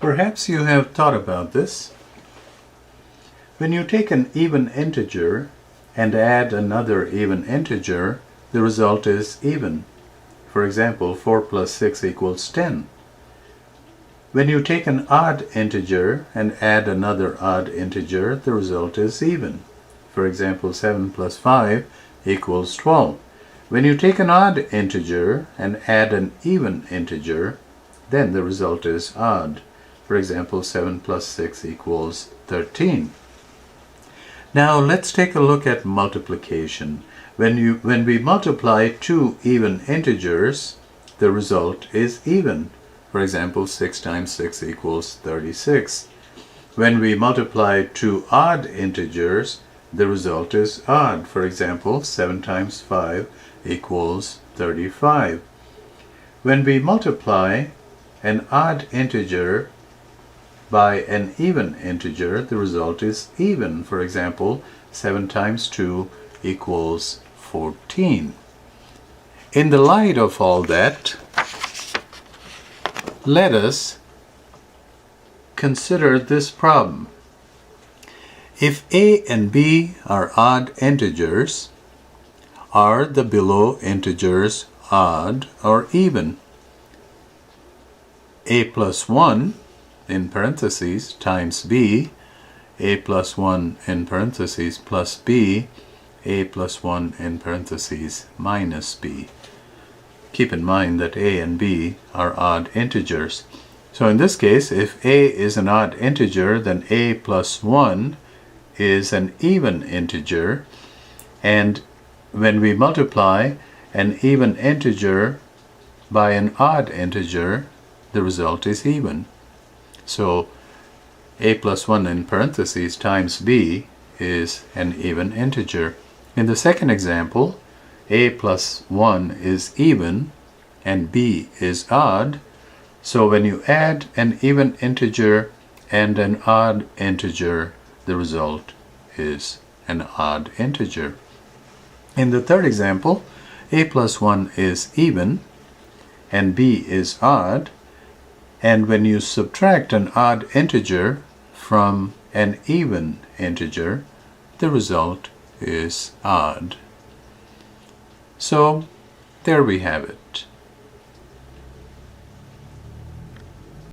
Perhaps you have thought about this. When you take an even integer and add another even integer, the result is even. For example, 4 plus 6 equals 10. When you take an odd integer and add another odd integer, the result is even. For example, 7 plus 5 equals 12. When you take an odd integer and add an even integer, then the result is odd. For example, 7 plus 6 equals 13. Now let's take a look at multiplication. When we multiply two even integers, the result is even. For example, 6 times 6 equals 36. When we multiply two odd integers, the result is odd. For example, 7 times 5 equals 35. When we multiply an odd integer by an even integer, the result is even. For example, 7 times 2 equals 14. In the light of all that, let us consider this problem. If a and b are odd integers, are the below integers odd or even? A plus 1 in parentheses times b, a plus 1 in parentheses plus b, a plus 1 in parentheses minus b. Keep in mind that a and b are odd integers. So in this case, if a is an odd integer, then a plus 1 is an even integer, and when we multiply an even integer by an odd integer, the result is even. So a plus 1 in parentheses times b is an even integer. In the second example, a plus 1 is even and b is odd. So when you add an even integer and an odd integer, the result is an odd integer. In the third example, a plus 1 is even and b is odd. And when you subtract an odd integer from an even integer, the result is odd. So there we have it.